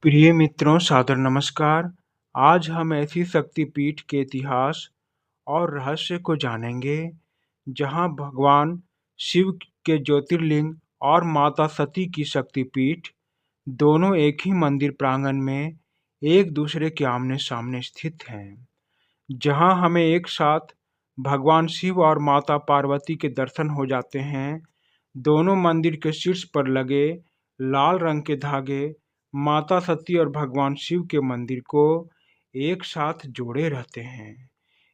प्रिय मित्रों, सादर नमस्कार। आज हम ऐसी शक्तिपीठ के इतिहास और रहस्य को जानेंगे जहां भगवान शिव के ज्योतिर्लिंग और माता सती की शक्तिपीठ दोनों एक ही मंदिर प्रांगण में एक दूसरे के आमने सामने स्थित हैं। जहां हमें एक साथ भगवान शिव और माता पार्वती के दर्शन हो जाते हैं। दोनों मंदिर के शीर्ष पर लगे लाल रंग के धागे माता सती और भगवान शिव के मंदिर को एक साथ जोड़े रहते हैं।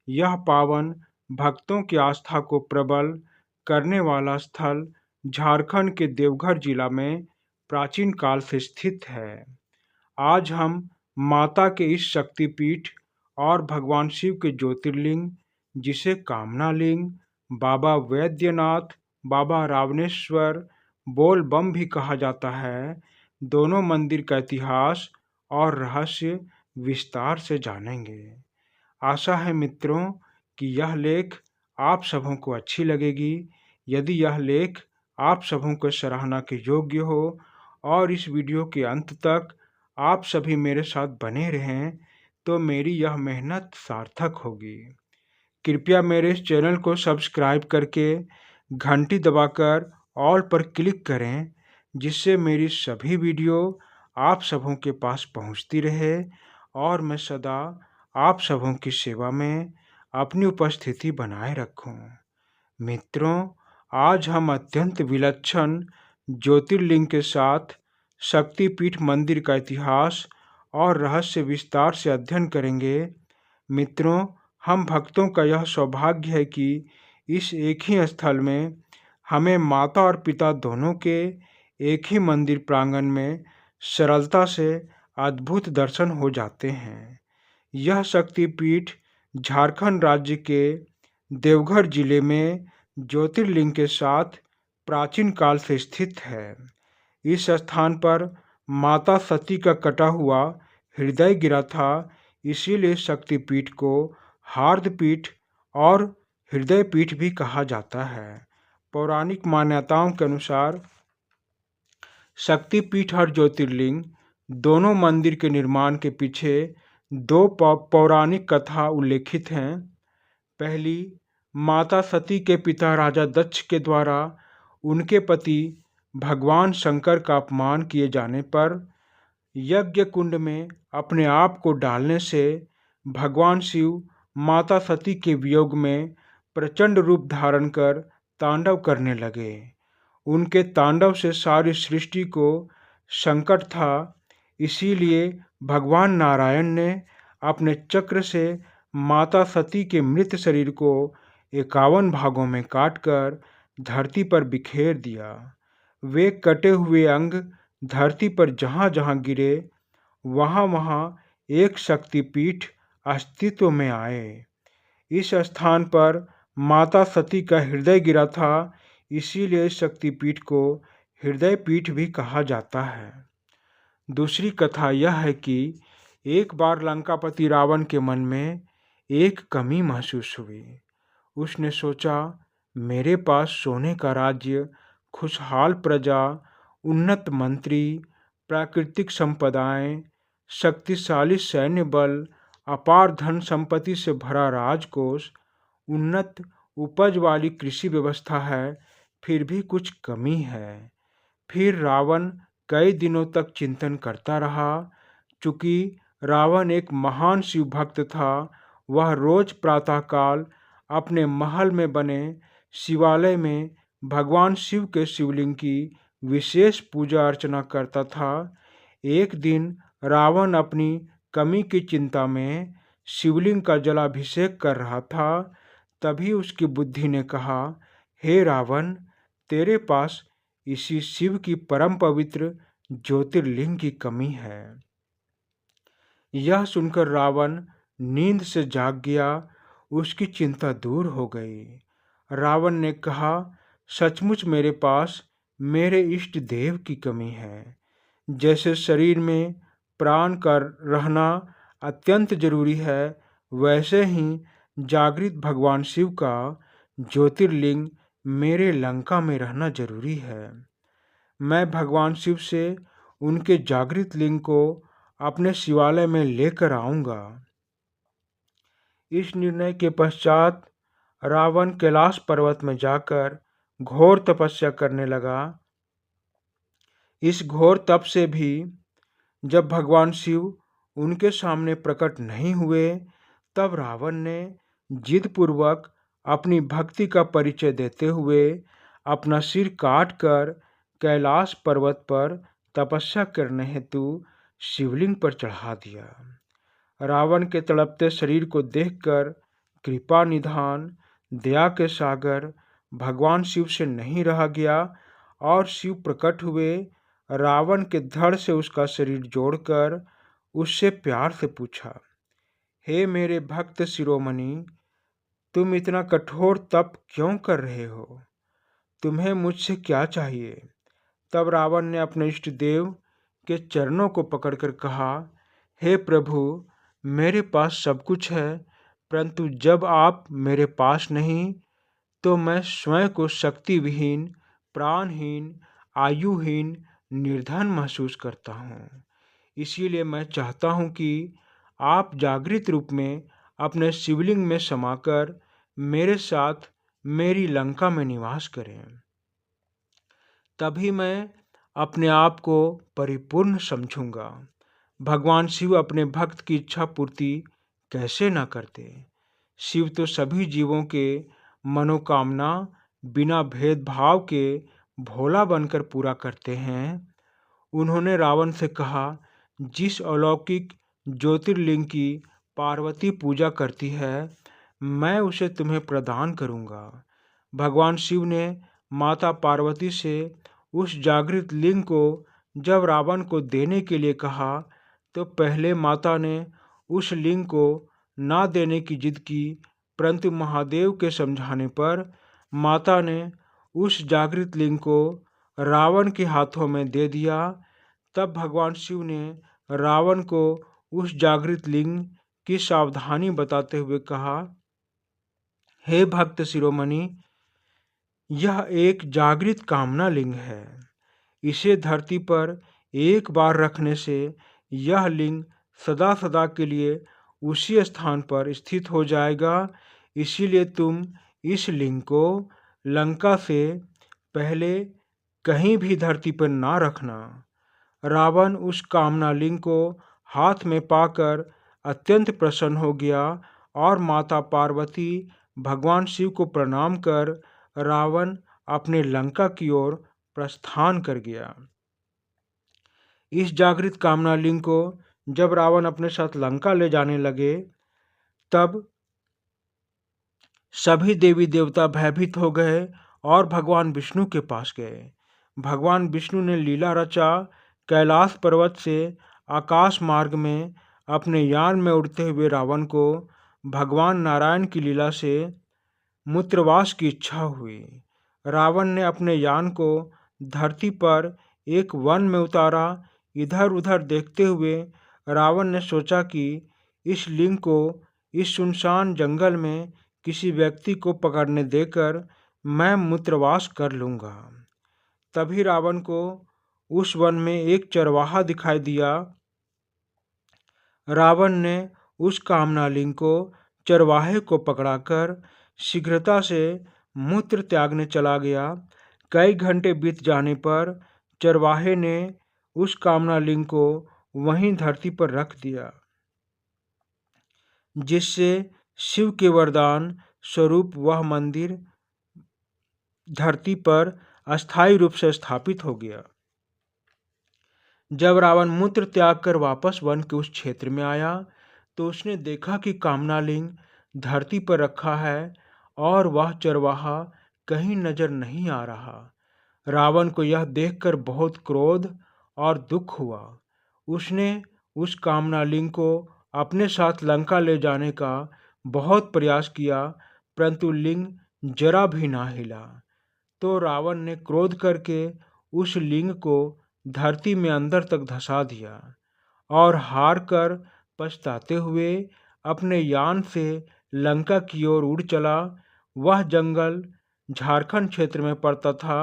यह पावन भक्तों की आस्था को प्रबल करने वाला स्थल झारखंड के देवघर जिला में प्राचीन काल से स्थित है। आज हम माता के इस शक्तिपीठ और भगवान शिव के ज्योतिर्लिंग, जिसे कामना लिंग, बाबा वैद्यनाथ, बाबा रावणेश्वर, बोल बम भी कहा जाता है, दोनों मंदिर का इतिहास और रहस्य विस्तार से जानेंगे। आशा है मित्रों कि यह लेख आप सबों को अच्छी लगेगी। यदि यह लेख आप सबों को सराहना के योग्य हो और इस वीडियो के अंत तक आप सभी मेरे साथ बने रहें तो मेरी यह मेहनत सार्थक होगी। कृपया मेरे इस चैनल को सब्सक्राइब करके घंटी दबाकर ऑल पर क्लिक करें, जिससे मेरी सभी वीडियो आप सबों के पास पहुंचती रहे और मैं सदा आप सबों की सेवा में अपनी उपस्थिति बनाए रखूं। मित्रों, आज हम अत्यंत विलक्षण ज्योतिर्लिंग के साथ शक्तिपीठ मंदिर का इतिहास और रहस्य विस्तार से अध्ययन करेंगे। मित्रों, हम भक्तों का यह सौभाग्य है कि इस एक ही स्थल में हमें माता और पिता दोनों के एक ही मंदिर प्रांगण में सरलता से अद्भुत दर्शन हो जाते हैं। यह शक्तिपीठ झारखंड राज्य के देवघर जिले में ज्योतिर्लिंग के साथ प्राचीन काल से स्थित है। इस स्थान पर माता सती का कटा हुआ हृदय गिरा था, इसीलिए शक्तिपीठ को हार्दपीठ और हृदयपीठ भी कहा जाता है। पौराणिक मान्यताओं के अनुसार शक्तिपीठ और ज्योतिर्लिंग दोनों मंदिर के निर्माण के पीछे दो पौराणिक कथा उल्लेखित हैं। पहली, माता सती के पिता राजा दक्ष के द्वारा उनके पति भगवान शंकर का अपमान किए जाने पर यज्ञ कुंड में अपने आप को डालने से भगवान शिव माता सती के वियोग में प्रचंड रूप धारण कर तांडव करने लगे। उनके तांडव से सारी सृष्टि को संकट था, इसीलिए भगवान नारायण ने अपने चक्र से माता सती के मृत शरीर को 51 भागों में काटकर धरती पर बिखेर दिया। वे कटे हुए अंग धरती पर जहाँ जहाँ गिरे वहाँ वहाँ एक शक्तिपीठ अस्तित्व में आए। इस स्थान पर माता सती का हृदय गिरा था, इसीलिए इस शक्तिपीठ को हृदयपीठ भी कहा जाता है। दूसरी कथा यह है कि एक बार लंकापति रावण के मन में एक कमी महसूस हुई। उसने सोचा, मेरे पास सोने का राज्य, खुशहाल प्रजा, उन्नत मंत्री, प्राकृतिक संपदाएं, शक्तिशाली सैन्य बल, अपार धन संपत्ति से भरा राजकोष, उन्नत उपज वाली कृषि व्यवस्था है, फिर भी कुछ कमी है। फिर रावण कई दिनों तक चिंतन करता रहा। चूंकि रावण एक महान शिव भक्त था, वह रोज प्रातःकाल अपने महल में बने शिवालय में भगवान शिव के शिवलिंग की विशेष पूजा अर्चना करता था। एक दिन रावण अपनी कमी की चिंता में शिवलिंग का जलाभिषेक कर रहा था। तभी उसकी बुद्धि ने कहा, हे रावण, तेरे पास इसी शिव की परम पवित्र ज्योतिर्लिंग की कमी है। यह सुनकर रावण नींद से जाग गया, उसकी चिंता दूर हो गई। रावण ने कहा, सचमुच मेरे पास मेरे इष्ट देव की कमी है। जैसे शरीर में प्राण का रहना अत्यंत जरूरी है, वैसे ही जागृत भगवान शिव का ज्योतिर्लिंग मेरे लंका में रहना जरूरी है। मैं भगवान शिव से उनके जागृत लिंग को अपने शिवालय में लेकर आऊंगा। इस निर्णय के पश्चात रावण कैलाश पर्वत में जाकर घोर तपस्या करने लगा। इस घोर तप से भी जब भगवान शिव उनके सामने प्रकट नहीं हुए, तब रावण ने जिदपूर्वक अपनी भक्ति का परिचय देते हुए अपना सिर काटकर कैलाश पर्वत पर तपस्या करने हेतु शिवलिंग पर चढ़ा दिया। रावण के तड़पते शरीर को देखकर कृपा निधान दया के सागर भगवान शिव से नहीं रहा गया और शिव प्रकट हुए। रावण के धड़ से उसका शरीर जोड़कर उससे प्यार से पूछा, हे मेरे भक्त शिरोमणि, तुम इतना कठोर तप क्यों कर रहे हो? तुम्हें मुझसे क्या चाहिए? तब रावण ने अपने इष्ट देव के चरणों को पकड़कर कहा, हे प्रभु, मेरे पास सब कुछ है, परंतु जब आप मेरे पास नहीं तो मैं स्वयं को शक्ति विहीन, प्राणहीन, आयुहीन, निर्धन महसूस करता हूँ। इसीलिए मैं चाहता हूँ कि आप जागृत रूप में अपने शिवलिंग में समाकर मेरे साथ मेरी लंका में निवास करें। तभी मैं अपने आप को परिपूर्ण समझूंगा। भगवान शिव अपने भक्त की इच्छा पूर्ति कैसे न करते? शिव तो सभी जीवों के मनोकामना बिना भेदभाव के भोला बनकर पूरा करते हैं। उन्होंने रावण से कहा, जिस अलौकिक ज्योतिर्लिंग की पार्वती पूजा करती है, मैं उसे तुम्हें प्रदान करूंगा। भगवान शिव ने माता पार्वती से उस जागृत लिंग को जब रावण को देने के लिए कहा, तो पहले माता ने उस लिंग को ना देने की जिद की, परंतु महादेव के समझाने पर माता ने उस जागृत लिंग को रावण के हाथों में दे दिया। तब भगवान शिव ने रावण को उस जागृत लिंग की सावधानी बताते हुए कहा, हे भक्त शिरोमणि, यह एक जागृत कामना लिंग है। इसे धरती पर एक बार रखने से यह लिंग सदा सदा के लिए उसी स्थान पर स्थित हो जाएगा। इसीलिए तुम इस लिंग को लंका से पहले कहीं भी धरती पर ना रखना। रावण उस कामना लिंग को हाथ में पाकर अत्यंत प्रसन्न हो गया और माता पार्वती भगवान शिव को प्रणाम कर रावण अपने लंका की ओर प्रस्थान कर गया। इस जागृत कामना लिंग को जब रावण अपने साथ लंका ले जाने लगे, तब सभी देवी देवता भयभीत हो गए और भगवान विष्णु के पास गए। भगवान विष्णु ने लीला रचा। कैलाश पर्वत से आकाश मार्ग में अपने यान में उड़ते हुए रावण को भगवान नारायण की लीला से मूत्रवास की इच्छा हुई। रावण ने अपने यान को धरती पर एक वन में उतारा। इधर उधर देखते हुए रावण ने सोचा कि इस लिंग को इस सुनसान जंगल में किसी व्यक्ति को पकड़ने देकर मैं मूत्रवास कर लूँगा। तभी रावण को उस वन में एक चरवाहा दिखाई दिया। रावण ने उस कामना लिंग को चरवाहे को पकड़ाकर शीघ्रता से मूत्र त्यागने चला गया। कई घंटे बीत जाने पर चरवाहे ने उस कामना लिंग को वहीं धरती पर रख दिया, जिससे शिव के वरदान स्वरूप वह मंदिर धरती पर अस्थायी रूप से स्थापित हो गया। जब रावण मूत्र त्याग कर वापस वन के उस क्षेत्र में आया, तो उसने देखा कि कामनालिंग धरती पर रखा है और वह चरवाहा कहीं नजर नहीं आ रहा। रावण को यह देखकर बहुत क्रोध और दुख हुआ। उसने उस कामनालिंग को अपने साथ लंका ले जाने का बहुत प्रयास किया, परंतु लिंग जरा भी ना हिला। तो रावण ने क्रोध करके उस लिंग को धरती में अंदर तक धंसा दिया और हार कर पछताते हुए अपने यान से लंका की ओर उड़ चला। वह जंगल झारखंड क्षेत्र में पड़ता था।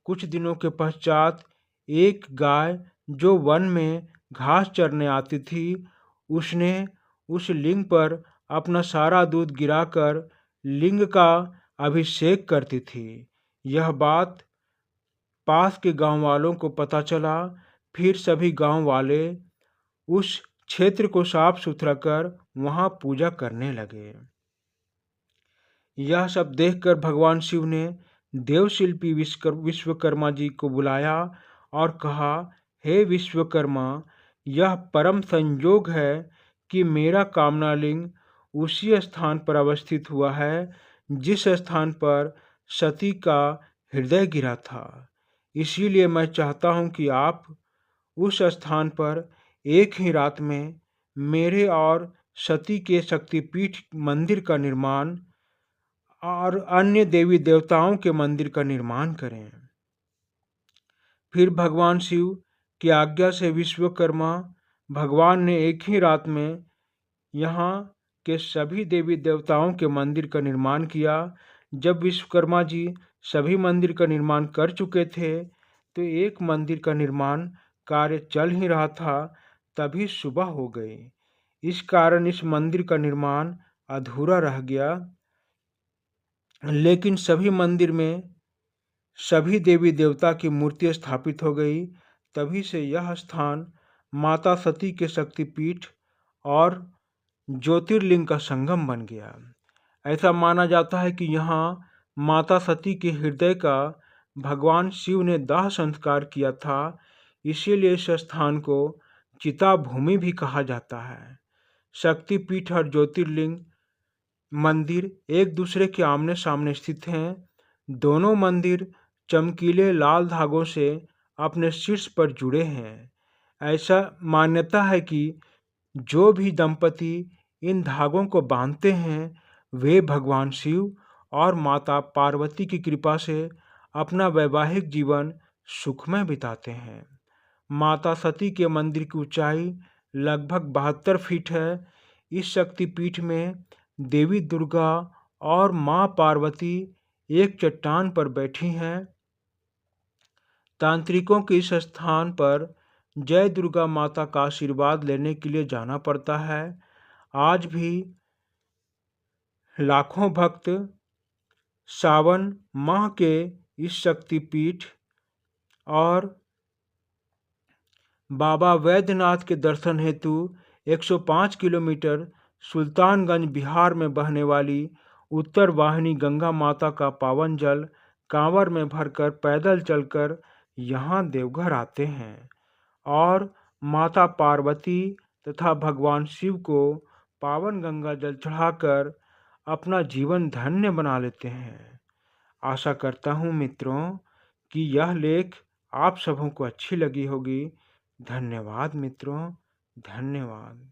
कुछ दिनों के पश्चात एक गाय जो वन में घास चरने आती थी, उसने उस लिंग पर अपना सारा दूध गिराकर लिंग का अभिषेक करती थी। यह बात पास के गांव वालों को पता चला। फिर सभी गांव वाले उस क्षेत्र को साफ सुथरा कर वहां पूजा करने लगे। यह सब देखकर भगवान शिव ने देवशिल्पी विश्वकर्मा जी को बुलाया और कहा, हे विश्वकर्मा, यह परम संयोग है कि मेरा कामना लिंग उसी स्थान पर अवस्थित हुआ है जिस स्थान पर सती का हृदय गिरा था। इसीलिए मैं चाहता हूँ कि आप उस स्थान पर एक ही रात में मेरे और सती के शक्तिपीठ मंदिर का निर्माण और अन्य देवी देवताओं के मंदिर का निर्माण करें। फिर भगवान शिव की आज्ञा से विश्वकर्मा भगवान ने एक ही रात में यहाँ के सभी देवी देवताओं के मंदिर का निर्माण किया। जब विश्वकर्मा जी सभी मंदिर का निर्माण कर चुके थे तो एक मंदिर का निर्माण कार्य चल ही रहा था, तभी सुबह हो गई। इस कारण इस मंदिर का निर्माण अधूरा रह गया। लेकिन सभी मंदिर में सभी देवी देवता की मूर्ति स्थापित हो गई। तभी से यह स्थान माता सती के शक्तिपीठ और ज्योतिर्लिंग का संगम बन गया। ऐसा माना जाता है कि यहाँ माता सती के हृदय का भगवान शिव ने दाह संस्कार किया था, इसीलिए इस स्थान को चिता भूमि भी कहा जाता है। शक्तिपीठ और ज्योतिर्लिंग मंदिर एक दूसरे के आमने सामने स्थित हैं। दोनों मंदिर चमकीले लाल धागों से अपने शीर्ष पर जुड़े हैं। ऐसा मान्यता है कि जो भी दंपति इन धागों को बांधते हैं वे भगवान शिव और माता पार्वती की कृपा से अपना वैवाहिक जीवन सुखमय बिताते हैं। माता सती के मंदिर की ऊंचाई लगभग 72 फीट है। इस शक्तिपीठ में देवी दुर्गा और मां पार्वती एक चट्टान पर बैठी हैं। तांत्रिकों के इस स्थान पर जय दुर्गा माता का आशीर्वाद लेने के लिए जाना पड़ता है। आज भी लाखों भक्त सावन माह के इस शक्तिपीठ और बाबा वैद्यनाथ के दर्शन हेतु 105 किलोमीटर सुल्तानगंज बिहार में बहने वाली उत्तर वाहिनी गंगा माता का पावन जल कांवर में भरकर पैदल चलकर यहाँ देवघर आते हैं और माता पार्वती तथा भगवान शिव को पावन गंगा जल चढ़ाकर अपना जीवन धन्य बना लेते हैं। आशा करता हूँ मित्रों कि यह लेख आप सबों को अच्छी लगी होगी। धन्यवाद मित्रों, धन्यवाद।